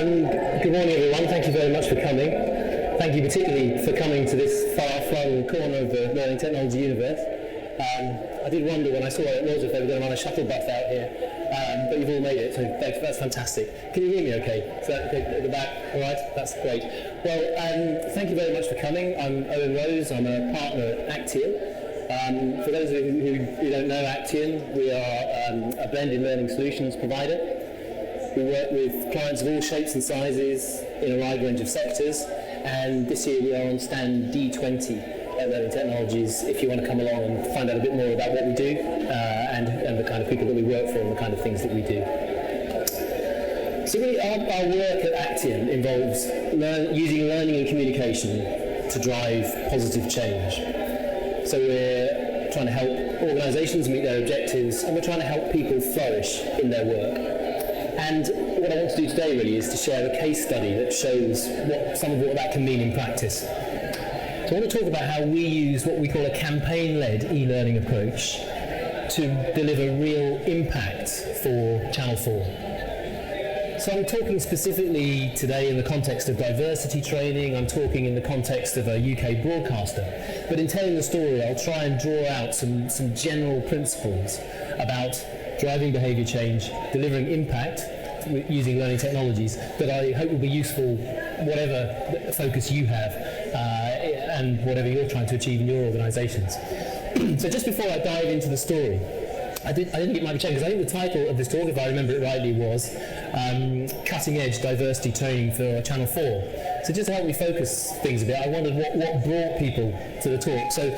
Good morning, everyone. Thank you very much for coming. Thank you particularly for coming to this far-flung corner of the learning technology universe. I did wonder when I saw it was if they were going to run a shuttle bus out here, but you've all made it, so that's fantastic. Can you hear me okay? Is that okay at the back? All right, that's great. Well, thank you very much for coming. I'm Owen Rose. I'm a partner at Acteon. For those of you who don't know Acteon, we are a blended learning solutions provider. We work with clients of all shapes and sizes in a wide range of sectors, and this year we are on stand D20 at Learning Technologies if you want to come along and find out a bit more about what we do and the kind of people that we work for and the kind of things that we do. So really our work at Acteon involves using learning and communication to drive positive change. So we're trying to help organisations meet their objectives, and we're trying to help people flourish in their work. And what I want to do today really is to share a case study that shows some of what that can mean in practice. So I want to talk about how we use what we call a campaign-led e-learning approach to deliver real impact for Channel 4. So I'm talking specifically today in the context of diversity training. I'm talking in the context of a UK broadcaster. But in telling the story, I'll try and draw out some general principles about driving behaviour change, delivering impact using learning technologies that I hope will be useful whatever focus you have and whatever you're trying to achieve in your organisations. So just before I dive into the story, I didn't think it might be changed, because I think the title of this talk, if I remember it rightly, was Cutting Edge Diversity Training for Channel 4. So just to help me focus things a bit, I wondered what brought people to the talk. So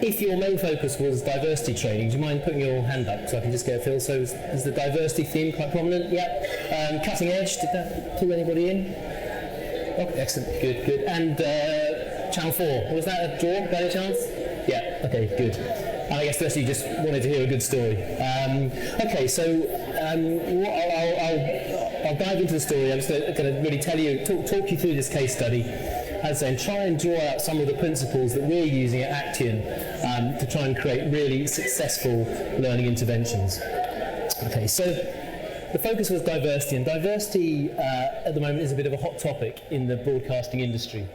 if your main focus was diversity training, do you mind putting your hand up so I can just get a feel? So is the diversity theme quite prominent? Yeah. Cutting edge, did that pull anybody in? Okay, excellent, good. And Channel 4, was that a draw by any chance? Yeah, okay, good. And I guess the rest of you just wanted to hear a good story. Okay, so I'll dive into the story. I'm just going to really talk you through this case study, as I say, and try and draw out some of the principles that we're using at Acteon to try and create really successful learning interventions. Okay, so the focus was diversity, and diversity at the moment is a bit of a hot topic in the broadcasting industry.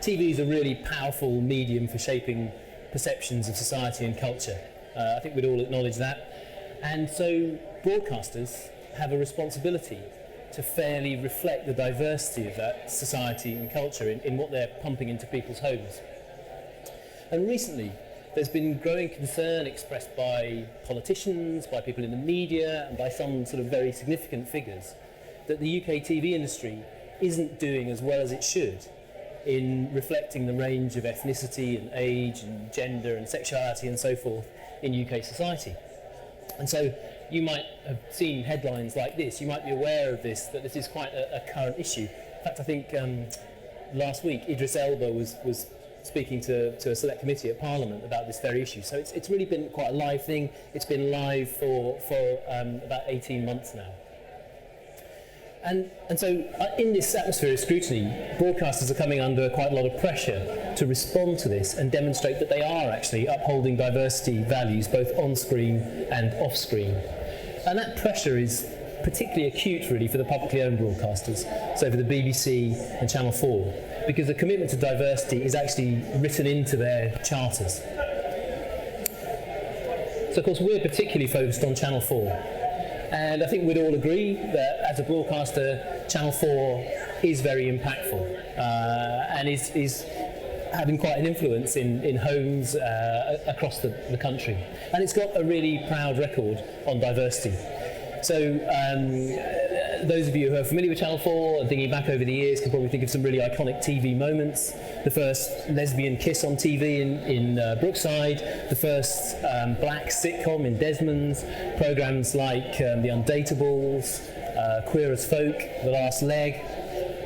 TV is a really powerful medium for shaping perceptions of society and culture. I think we'd all acknowledge that. And so broadcasters have a responsibility to fairly reflect the diversity of that society and culture in what they're pumping into people's homes. And recently, there's been growing concern expressed by politicians, by people in the media, and by some sort of very significant figures, that the UK TV industry isn't doing as well as it should in reflecting the range of ethnicity and age and gender and sexuality and so forth in UK society. And so you might have seen headlines like this, you might be aware of this, that this is quite a current issue. In fact, I think last week Idris Elba was speaking to a select committee at Parliament about this very issue. So it's really been quite a live thing. It's been live for about 18 months now. And so in this atmosphere of scrutiny, broadcasters are coming under quite a lot of pressure to respond to this and demonstrate that they are actually upholding diversity values both on screen and off screen. And that pressure is particularly acute really for the publicly owned broadcasters, so for the BBC and Channel 4, because the commitment to diversity is actually written into their charters. So of course we're particularly focused on Channel 4. And I think we'd all agree that as a broadcaster, Channel 4 is very impactful and is having quite an influence in homes across the country. And it's got a really proud record on diversity. So those of you who are familiar with Channel 4 and thinking back over the years can probably think of some really iconic TV moments. The first lesbian kiss on TV in Brookside, the first black sitcom in Desmond's, programmes like The Undateables, Queer as Folk, The Last Leg,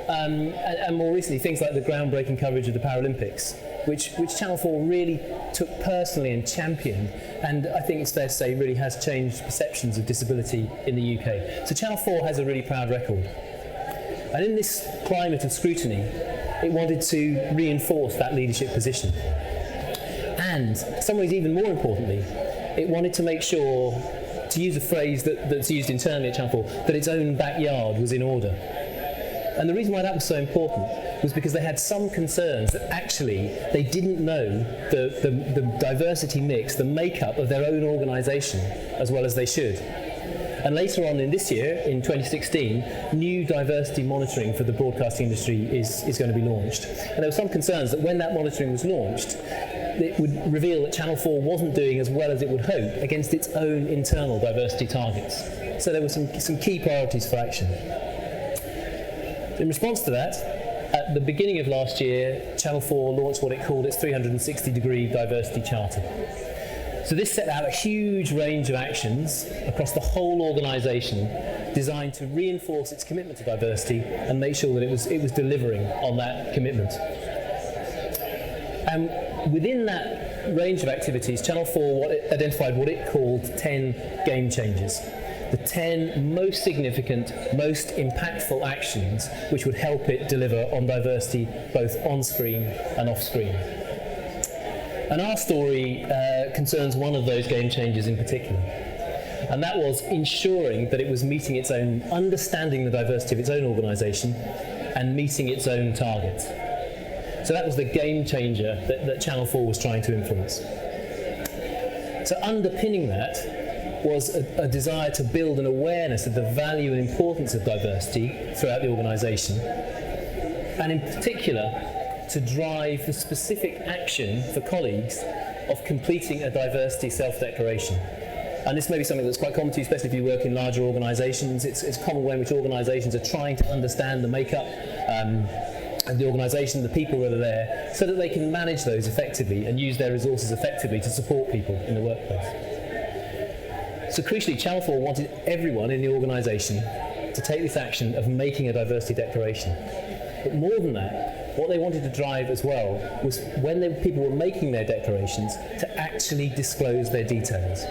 and more recently things like the groundbreaking coverage of the Paralympics, which Channel 4 really took personally and championed, and I think it's fair to say really has changed perceptions of disability in the UK. So Channel 4 has a really proud record. And in this climate of scrutiny, it wanted to reinforce that leadership position. And, in some ways even more importantly, it wanted to make sure to use a phrase that's used internally at Channel 4, that its own backyard was in order. And the reason why that was so important was because they had some concerns that actually they didn't know the diversity mix, the makeup of their own organisation as well as they should. And later on in this year, in 2016, new diversity monitoring for the broadcasting industry is going to be launched. And there were some concerns that when that monitoring was launched, it would reveal that Channel 4 wasn't doing as well as it would hope against its own internal diversity targets. So there were some key priorities for action. In response to that, at the beginning of last year, Channel 4 launched what it called its 360-degree diversity charter. So this set out a huge range of actions across the whole organisation designed to reinforce its commitment to diversity and make sure that it was delivering on that commitment. And within that range of activities, Channel 4 identified what it called 10 game changers. The 10 most significant, most impactful actions which would help it deliver on diversity both on-screen and off-screen. And our story concerns one of those game changers in particular. And that was ensuring that it was meeting its own, understanding the diversity of its own organisation and meeting its own targets. So that was the game changer that Channel 4 was trying to influence. So underpinning that was a desire to build an awareness of the value and importance of diversity throughout the organisation, and in particular to drive the specific action for colleagues of completing a diversity self-declaration. And this may be something that's quite common to you, especially if you work in larger organisations. It's a common way in which organisations are trying to understand the makeup of the organisation, the people that are there, so that they can manage those effectively and use their resources effectively to support people in the workplace. So crucially, Channel 4 wanted everyone in the organisation to take this action of making a diversity declaration. But more than that, what they wanted to drive as well was when people were making their declarations to actually disclose their details.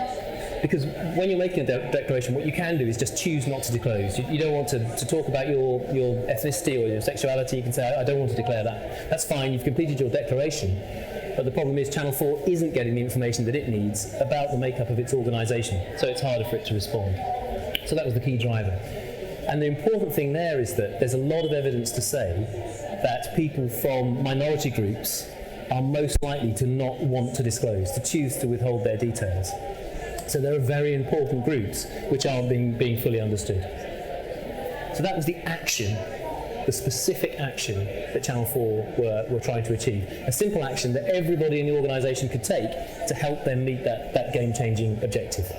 Because when you're making a declaration, what you can do is just choose not to disclose. You don't want to talk about your ethnicity or your sexuality. You can say, I don't want to declare that. That's fine, you've completed your declaration. But the problem is Channel 4 isn't getting the information that it needs about the makeup of its organisation, so it's harder for it to respond. So that was the key driver. And the important thing there is that there's a lot of evidence to say that people from minority groups are most likely to not want to disclose, to choose to withhold their details. So there are very important groups which aren't being fully understood. So that was the action, the specific action that Channel 4 were trying to achieve. A simple action that everybody in the organisation could take to help them meet that game-changing objective.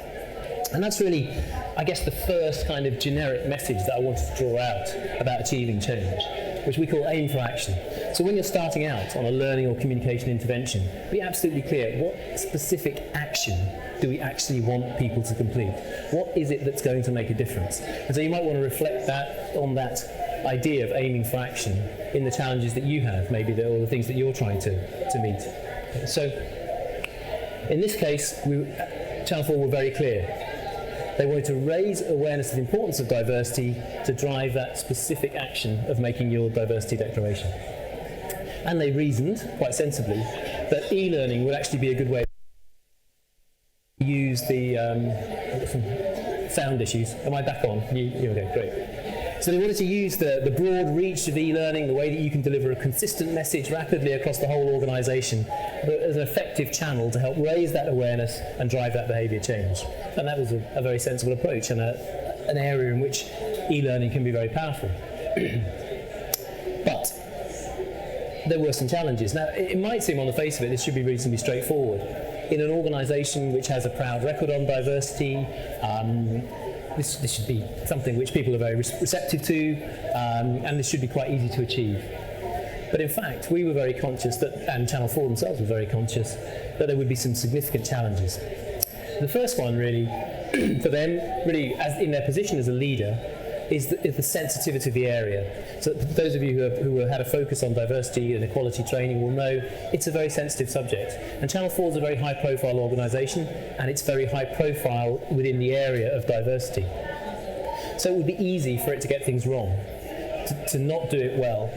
And that's really, I guess, the first kind of generic message that I wanted to draw out about achieving change, which we call aim for action. So when you're starting out on a learning or communication intervention, be absolutely clear, what specific action do we actually want people to complete? What is it that's going to make a difference? And so you might want to reflect on that idea of aiming for action in the challenges that you have, maybe, or the things that you're trying to meet. So in this case, Channel 4 were very clear. They wanted to raise awareness of the importance of diversity to drive that specific action of making your diversity declaration. And they reasoned, quite sensibly, that e-learning would actually be a good way to use the sound issues. Am I back on? You're okay, great. So they wanted to use the broad reach of e-learning, the way that you can deliver a consistent message rapidly across the whole organisation, as an effective channel to help raise that awareness and drive that behaviour change. And that was a very sensible approach and an area in which e-learning can be very powerful. But there were some challenges. Now, it might seem on the face of it this should be reasonably straightforward. In an organisation which has a proud record on diversity, this should be something which people are very receptive to, and this should be quite easy to achieve. But in fact, we were very conscious that, and Channel 4 themselves were very conscious, that there would be some significant challenges. The first one, really, for them, really, as in their position as a leader, is the sensitivity of the area. So those of you who have had a focus on diversity and equality training will know it's a very sensitive subject. And Channel 4 is a very high-profile organisation, and it's very high-profile within the area of diversity. So it would be easy for it to get things wrong, to not do it well,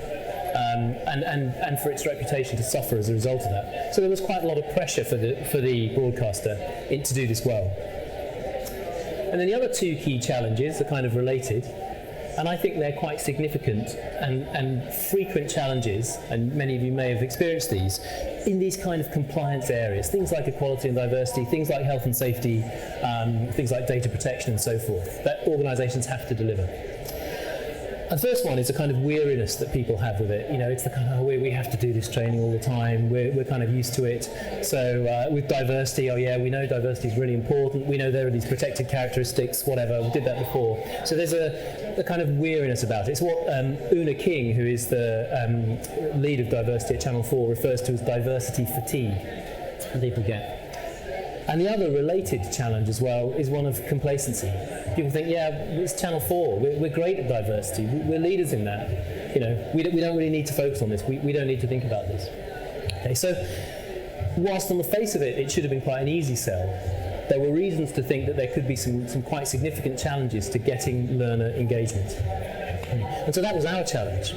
and for its reputation to suffer as a result of that. So there was quite a lot of pressure for the broadcaster to do this well. And then the other two key challenges are kind of related, and I think they're quite significant and frequent challenges, and many of you may have experienced these, in these kind of compliance areas, things like equality and diversity, things like health and safety, things like data protection and so forth, that organisations have to deliver. And the first one is a kind of weariness that people have with it. You know, it's the kind of, we have to do this training all the time, we're kind of used to it. So with diversity, oh yeah, we know diversity is really important, we know there are these protected characteristics, whatever, we did that before. So there's a kind of weariness about it. It's what Una King, who is the lead of diversity at Channel 4, refers to as diversity fatigue that people get. And the other related challenge as well is one of complacency. People think, yeah, it's Channel 4, we're great at diversity, we're leaders in that. You know, we don't really need to focus on this, we don't need to think about this. Okay, so whilst on the face of it, it should have been quite an easy sell, there were reasons to think that there could be some quite significant challenges to getting learner engagement. And so that was our challenge.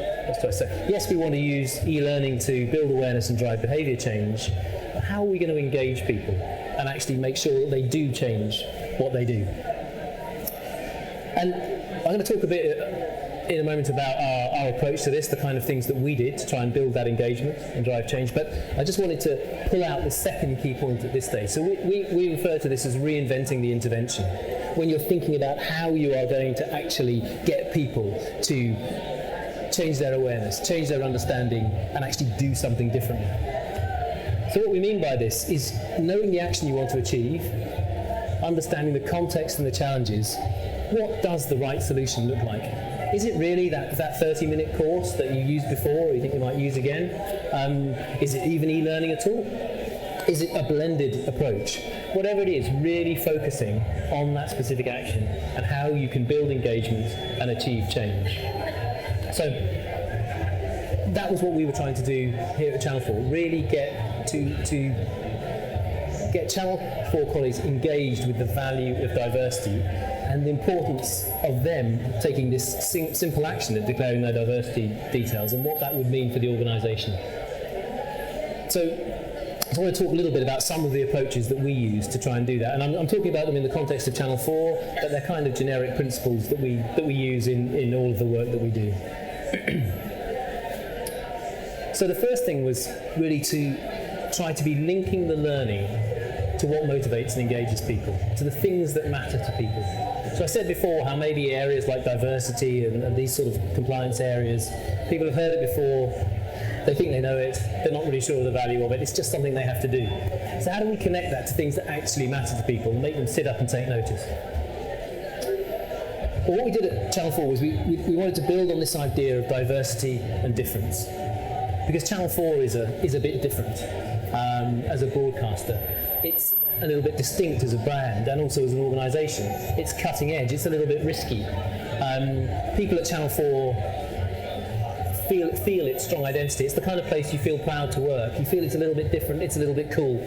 So yes, we want to use e-learning to build awareness and drive behaviour change, but how are we going to engage people and actually make sure that they do change what they do? And I'm going to talk a bit in a moment about our approach to this, the kind of things that we did to try and build that engagement and drive change, but I just wanted to pull out the second key point at this stage. So we refer to this as reinventing the intervention. When you're thinking about how you are going to actually get people to change their awareness, change their understanding, and actually do something differently. So what we mean by this is knowing the action you want to achieve, understanding the context and the challenges. What does the right solution look like? Is it really that 30-minute course that you used before or you think you might use again? Is it even e-learning at all? Is it a blended approach? Whatever it is, really focusing on that specific action and how you can build engagement and achieve change. So that was what we were trying to do here at Channel 4, really get Channel 4 colleagues engaged with the value of diversity and the importance of them taking this simple action of declaring their diversity details and what that would mean for the organisation. So I want to talk a little bit about some of the approaches that we use to try and do that, and I'm talking about them in the context of Channel 4, but they're kind of generic principles that we use in all of the work that we do. So the first thing was really to try to be linking the learning to what motivates and engages people, to the things that matter to people. So I said before how maybe areas like diversity and these sort of compliance areas, people have heard it before, they think they know it, they're not really sure of the value of it, it's just something they have to do. So how do we connect that to things that actually matter to people and make them sit up and take notice? Well, what we did at Channel 4 was we wanted to build on this idea of diversity and difference, because Channel 4 is a bit different as a broadcaster. It's a little bit distinct as a brand and also as an organisation. It's cutting edge, it's a little bit risky. People at Channel 4 feel its strong identity. It's the kind of place you feel proud to work. You feel it's a little bit different, it's a little bit cool.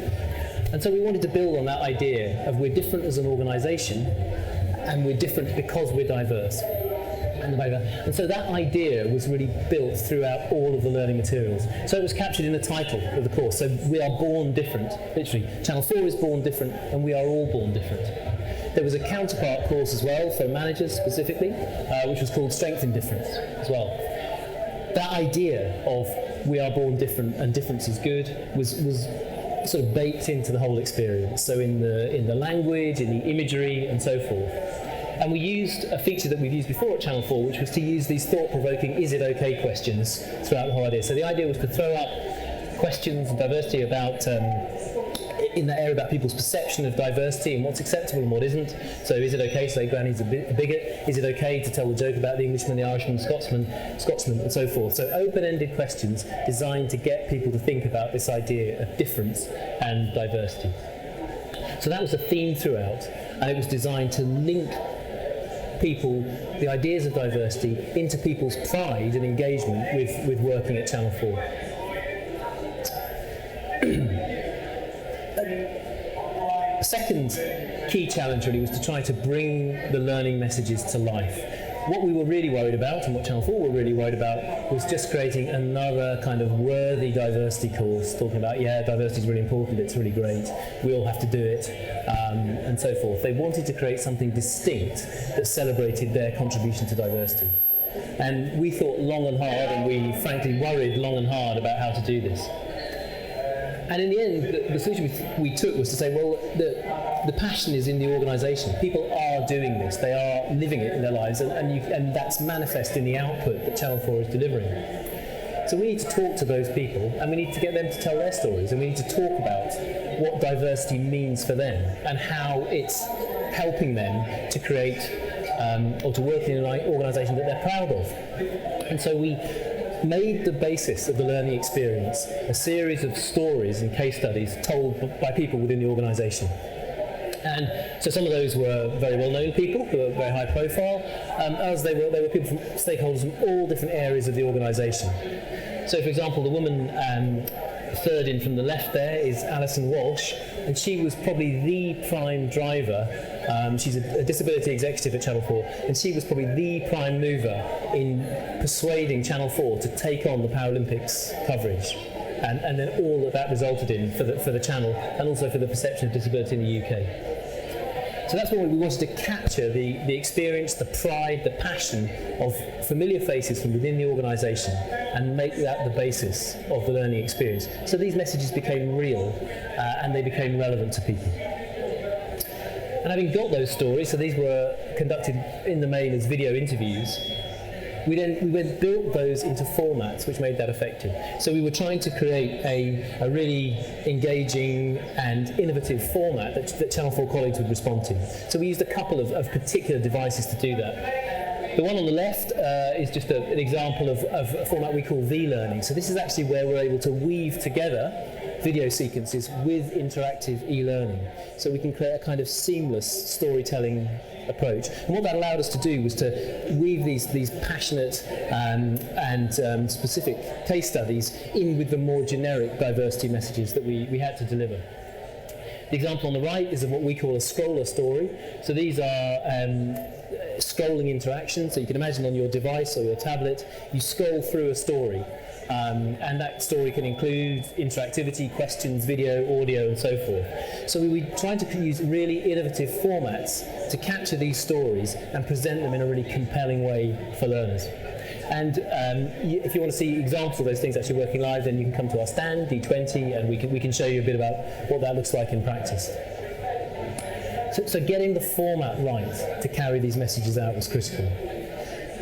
And so we wanted to build on that idea of we're different as an organisation and we're different because we're diverse. And so that idea was really built throughout all of the learning materials. So it was captured in the title of the course. So we are born different, literally. Channel 4 is born different, and we are all born different. There was a counterpart course as well, for managers specifically, which was called Strength in Difference as well. That idea of we are born different and difference is good was sort of baked into the whole experience. So in the language, in the imagery, and so forth. And we used a feature that we've used before at Channel 4, which was to use these thought-provoking is it okay questions throughout the whole idea. So the idea was to throw up questions and diversity about, in that area about people's perception of diversity and what's acceptable and what isn't. So is it okay to say Granny's a bigot? Is it okay to tell the joke about the Englishman, the Irishman, the Scotsman, and so forth? So open-ended questions designed to get people to think about this idea of difference and diversity. So that was a theme throughout, and it was designed to link people, the ideas of diversity, into people's pride and engagement with working at Channel 4. The second key challenge really was to try to bring the learning messages to life. what we were really worried about, and what Channel 4 were really worried about, was just creating another kind of worthy diversity course, talking about, yeah, diversity is really important, it's really great, we all have to do it, and so forth. They wanted to create something distinct that celebrated their contribution to diversity. And we thought long and hard, and we frankly worried long and hard about how to do this. And in the end, the solution we took was to say, well, the passion is in the organisation. People are doing this. They are living it in their lives, and that's manifest in the output that Channel 4 is delivering. So we need to talk to those people, and we need to get them to tell their stories, and we need to talk about what diversity means for them and how it's helping them to create or to work in an organisation that they're proud of. And so we made the basis of the learning experience a series of stories and case studies told by people within the organisation. And so some of those were very well-known people who were very high profile, as they were people from stakeholders from all different areas of the organisation. So for example, the woman third in from the left there is Alison Walsh, and she was probably the prime driver. She's a disability executive at Channel 4, and she was probably the prime mover in persuading Channel 4 to take on the Paralympics coverage, and then all that resulted in for the channel, and also for the perception of disability in the UK. So that's what we wanted to capture, the experience, the pride, the passion of familiar faces from within the organisation, and make that the basis of the learning experience. So these messages became real, and they became relevant to people. And having got those stories, so these were conducted in the main as video interviews, we built those into formats which made that effective. So we were trying to create a really engaging and innovative format that Channel 4 colleagues would respond to. So we used a couple of particular devices to do that. The one on the left is just an example of a format we call V-Learning. So this is actually where we're able to weave together video sequences with interactive e-learning. So we can create a kind of seamless storytelling approach. And what that allowed us to do was to weave these passionate and specific case studies in with the more generic diversity messages that we had to deliver. The example on the right is of what we call a scroller story. So these are scrolling interactions. So you can imagine on your device or your tablet, you scroll through a story. And that story can include interactivity, questions, video, audio, and so forth. So we tried to use really innovative formats to capture these stories and present them in a really compelling way for learners. And if you want to see examples of those things actually working live, then you can come to our stand, D20, and we can show you a bit about what that looks like in practice. So getting the format right to carry these messages out was critical.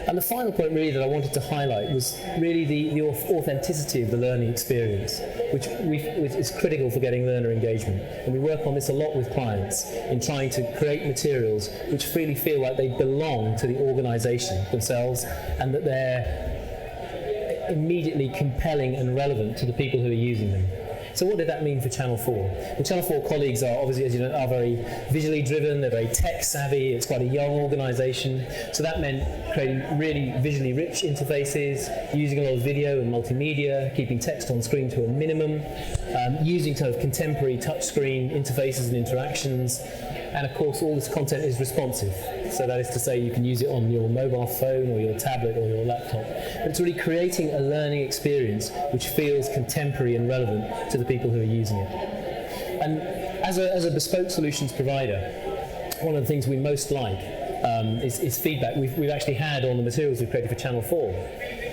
And the final point really that I wanted to highlight was really the authenticity of the learning experience, which is critical for getting learner engagement. And we work on this a lot with clients in trying to create materials which really feel like they belong to the organisation themselves, and that they're immediately compelling and relevant to the people who are using them. So what did that mean for Channel 4? Well, Channel 4 colleagues are obviously, as you know, are very visually driven, they're very tech savvy, it's quite a young organisation. So that meant creating really visually rich interfaces, using a lot of video and multimedia, keeping text on screen to a minimum, using kind of contemporary touchscreen interfaces and interactions. And of course, all this content is responsive. So that is to say, you can use it on your mobile phone or your tablet or your laptop. But it's really creating a learning experience which feels contemporary and relevant to the people who are using it. And as a bespoke solutions provider, one of the things we most like is feedback we've actually had on the materials we've created for Channel 4,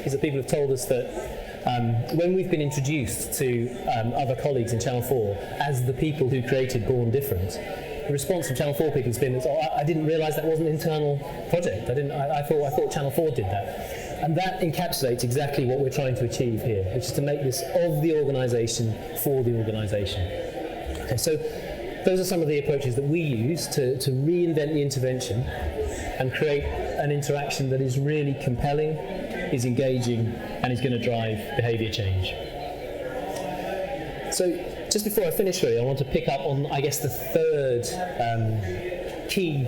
is that people have told us that when we've been introduced to other colleagues in Channel 4 as the people who created Born Different, the response from Channel 4 people has been, I didn't realise that was an internal project. I thought Channel 4 did that. And that encapsulates exactly what we're trying to achieve here, which is to make this of the organisation for the organisation. Okay, so those are some of the approaches that we use to reinvent the intervention and create an interaction that is really compelling, is engaging, and is going to drive behaviour change. So just before I finish, really, I want to pick up on, I guess, the third key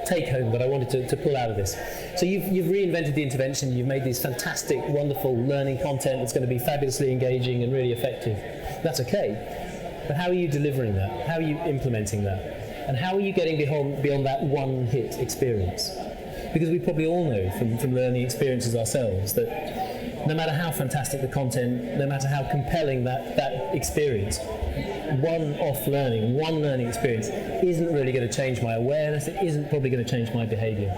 take-home that I wanted to pull out of this. So you've reinvented the intervention, you've made these fantastic, wonderful learning content that's going to be fabulously engaging and really effective. That's okay, but how are you delivering that? How are you implementing that? And how are you getting beyond that one-hit experience? because we probably all know from learning experiences ourselves that no matter how fantastic the content, no matter how compelling that experience, one-off learning, one learning experience isn't really going to change my awareness, it isn't probably going to change my behaviour.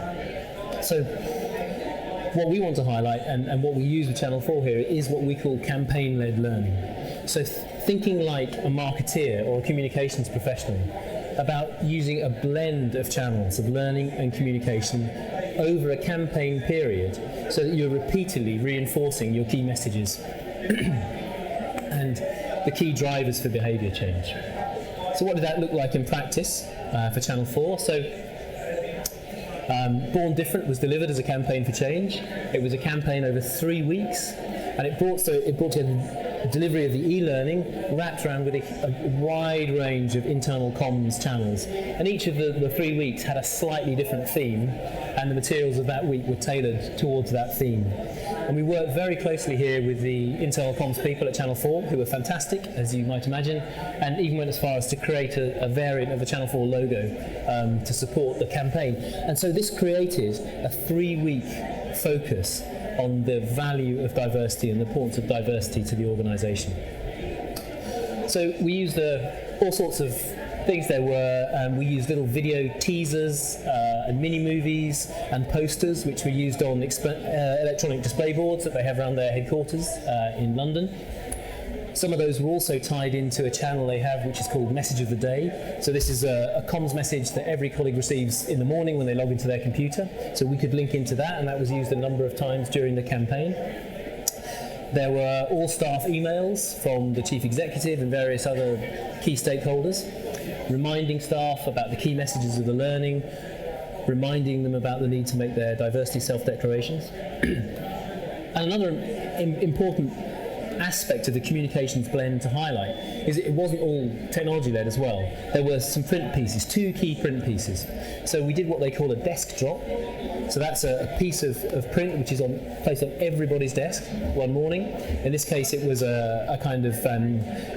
So what we want to highlight and what we use with Channel 4 here is what we call campaign-led learning. So thinking like a marketeer or a communications professional about using a blend of channels of learning and communication over a campaign period so that you're repeatedly reinforcing your key messages and the key drivers for behaviour change. So what did that look like in practice for Channel 4? So Born Different was delivered as a campaign for change. It was a campaign over 3 weeks, and it brought together delivery of the e-learning wrapped around with a wide range of internal comms channels. And each of the 3 weeks had a slightly different theme, and the materials of that week were tailored towards that theme. And we worked very closely here with the internal comms people at Channel 4, who were fantastic, as you might imagine, and even went as far as to create a variant of the Channel 4 logo to support the campaign. And so this created a 3-week focus on the value of diversity and the importance of diversity to the organisation. So we used all sorts of things. We used little video teasers and mini movies and posters, which we used on electronic display boards that they have around their headquarters in London. Some of those were also tied into a channel they have which is called Message of the Day. So this is a comms message that every colleague receives in the morning when they log into their computer. So we could link into that, and that was used a number of times during the campaign. There were all staff emails from the chief executive and various other key stakeholders, reminding staff about the key messages of the learning, reminding them about the need to make their diversity self-declarations. And another important aspect of the communications blend to highlight is it wasn't all technology-led as well. There were some print pieces, 2 key print pieces. So we did what they call a desk drop. So that's a piece of print which is placed on everybody's desk one morning. In this case it was a kind of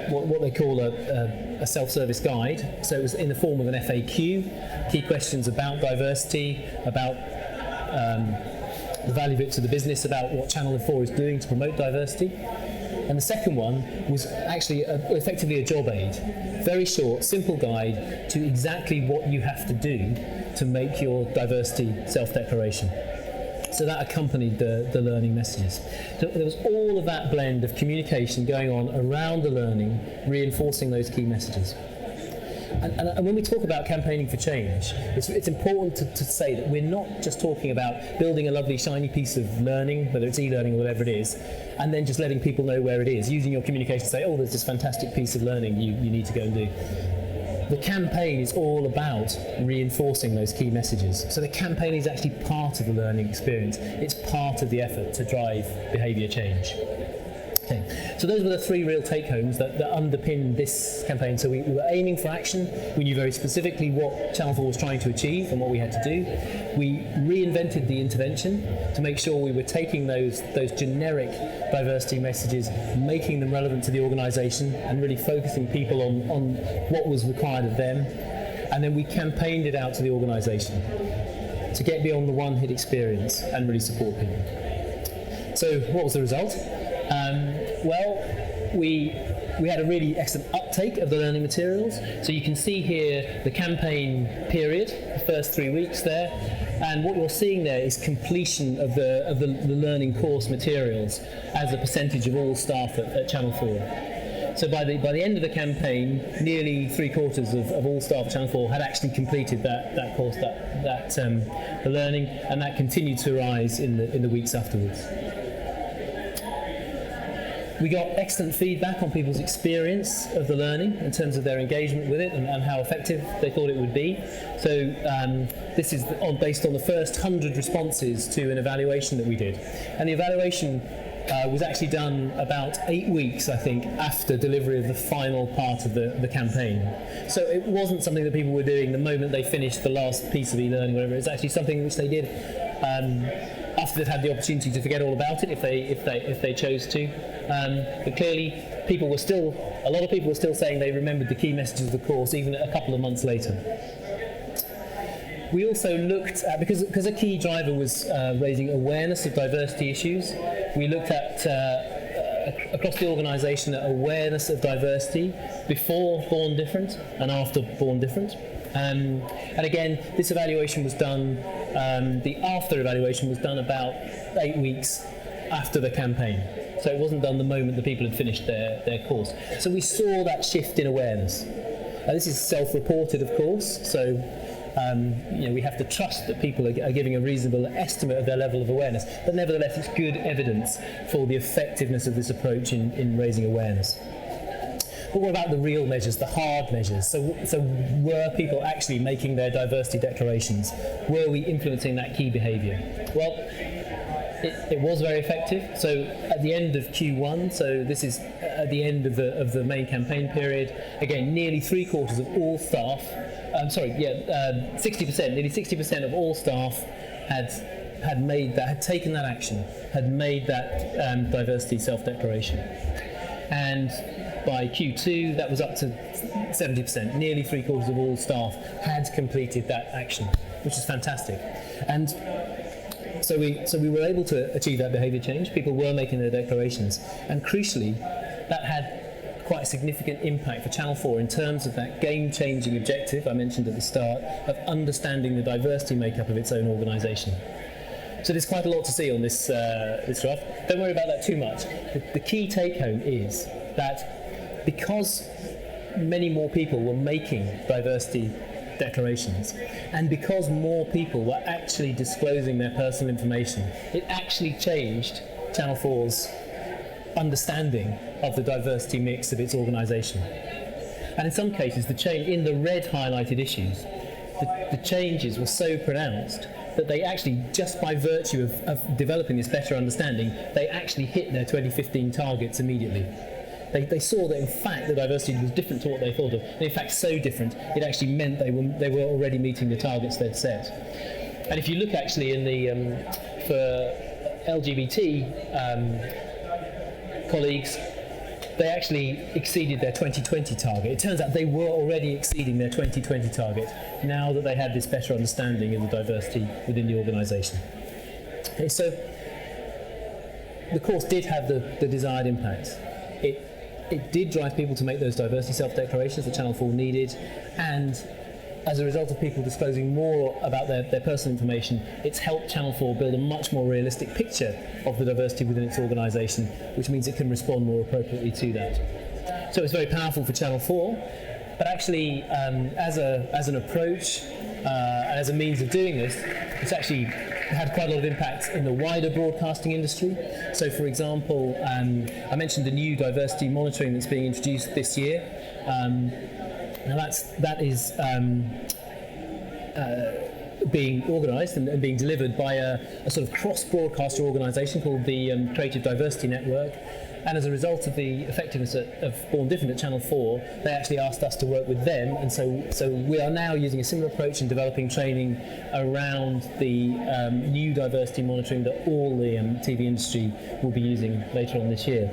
what they call a self-service guide. So it was in the form of an FAQ, key questions about diversity, about the value of it to the business, about what Channel 4 is doing to promote diversity. And the second one was actually effectively a job aid. Very short, simple guide to exactly what you have to do to make your diversity self-declaration. So that accompanied the learning messages. So there was all of that blend of communication going on around the learning, reinforcing those key messages. And when we talk about campaigning for change, it's important to say that we're not just talking about building a lovely shiny piece of learning, whether it's e-learning or whatever it is, and then just letting people know where it is, using your communication to say, oh, there's this fantastic piece of learning you need to go and do. The campaign is all about reinforcing those key messages. So the campaign is actually part of the learning experience. It's part of the effort to drive behaviour change. Okay. So those were the 3 real take-homes that underpinned this campaign. So we were aiming for action. We knew very specifically what Channel 4 was trying to achieve and what we had to do. We reinvented the intervention to make sure we were taking those generic diversity messages, making them relevant to the organisation and really focusing people on what was required of them. And then we campaigned it out to the organisation to get beyond the one-hit experience and really support people. So what was the result? We had a really excellent uptake of the learning materials. So you can see here the campaign period, the first 3 weeks there, and what you're seeing there is completion of the learning course materials as a percentage of all staff at Channel 4. So by the end of the campaign, nearly 3/4 of all staff at Channel 4 had actually completed that course, the learning, and that continued to rise in the weeks afterwards. We got excellent feedback on people's experience of the learning in terms of their engagement with it and how effective they thought it would be. So this is based on the first 100 responses to an evaluation that we did. And the evaluation was actually done about 8 weeks, I think, after delivery of the final part of the campaign. So it wasn't something that people were doing the moment they finished the last piece of e-learning, whatever. It's actually something which they did after they've had the opportunity to forget all about it, if they chose to. But clearly, a lot of people were still saying they remembered the key messages of the course even a couple of months later. we also looked at, because a key driver was raising awareness of diversity issues, we looked at across the organisation awareness of diversity before Born Different and after Born Different. And again, this evaluation was done, the after evaluation was done about 8 weeks after the campaign. So it wasn't done the moment the people had finished their course. So we saw that shift in awareness. This is self-reported, of course, so we have to trust that people are giving a reasonable estimate of their level of awareness, but nevertheless it's good evidence for the effectiveness of this approach in raising awareness. But what about the real measures, the hard measures? So were people actually making their diversity declarations? Were we influencing that key behaviour? Well, it was very effective. So at the end of Q1, so this is at the end of the main campaign period, again, nearly 3/4 of all staff, 60%, nearly 60% of all staff had taken that action, had made that diversity self-declaration. And by Q2, that was up to 70%. Nearly 3/4 of all staff had completed that action, which is fantastic. And so we were able to achieve that behaviour change. People were making their declarations, and crucially, that had quite a significant impact for Channel 4 in terms of that game-changing objective I mentioned at the start of understanding the diversity makeup of its own organisation. So there's quite a lot to see on this graph. Don't worry about that too much. The key take-home is that because many more people were making diversity declarations, and because more people were actually disclosing their personal information, it actually changed Channel 4's understanding of the diversity mix of its organisation. And in some cases, the change in the red highlighted issues, the changes were so pronounced that they actually, just by virtue of developing this better understanding, they actually hit their 2015 targets immediately. They saw that in fact the diversity was different to what they thought of, and in fact so different it actually meant they were already meeting the targets they'd set. And if you look actually in the for LGBT colleagues, they actually exceeded their 2020 target. It turns out they were already exceeding their 2020 target now that they had this better understanding of the diversity within the organisation. Okay, so the course did have the desired impact. It did drive people to make those diversity self-declarations that Channel 4 needed, and as a result of people disclosing more about their personal information, it's helped Channel 4 build a much more realistic picture of the diversity within its organisation, which means it can respond more appropriately to that. So it's very powerful for Channel 4, but actually as an approach and as a means of doing this, it's actually had quite a lot of impact in the wider broadcasting industry. So for example, I mentioned the new diversity monitoring that's being introduced this year. Now that is being organised and being delivered by a sort of cross-broadcaster organisation called the Creative Diversity Network. And as a result of the effectiveness of Born Different at Channel 4, they actually asked us to work with them, and so we are now using a similar approach in developing training around the new diversity monitoring that all the TV industry will be using later on this year.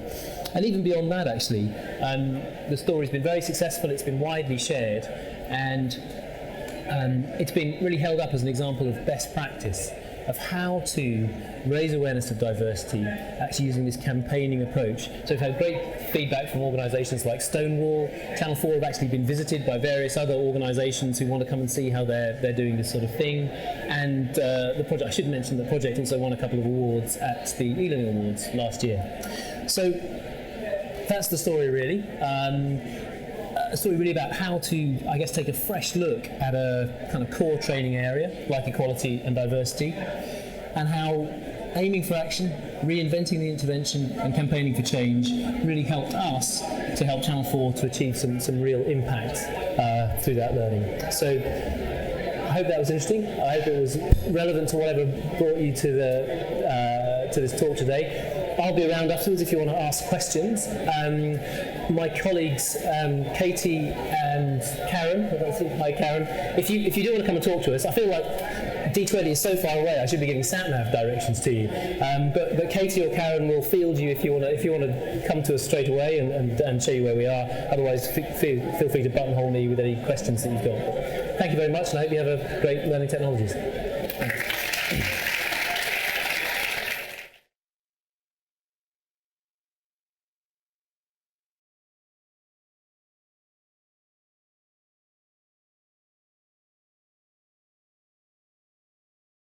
And even beyond that, actually, the story's been very successful, it's been widely shared, and it's been really held up as an example of best practice of how to raise awareness of diversity, actually using this campaigning approach. So we've had great feedback from organisations like Stonewall. Channel 4 have actually been visited by various other organisations who want to come and see how they're doing this sort of thing. And the project, I should mention, the project also won a couple of awards at the e-learning awards last year. So that's the story really. A story really about how to, I guess, take a fresh look at a kind of core training area like equality and diversity, and how aiming for action, reinventing the intervention, and campaigning for change really helped us to help Channel 4 to achieve some real impact through that learning. So I hope that was interesting. I hope it was relevant to whatever brought you to this talk today. I'll be around afterwards if you want to ask questions. My colleagues Katie and Karen, hi Karen, if you do want to come and talk to us, I feel like D20 is so far away, I should be giving sat-nav directions to you. But Katie or Karen will field you if you want to come to us straight away and show you where we are. Otherwise, feel free to buttonhole me with any questions that you've got. Thank you very much, and I hope you have a great Learning Technologies. Thanks.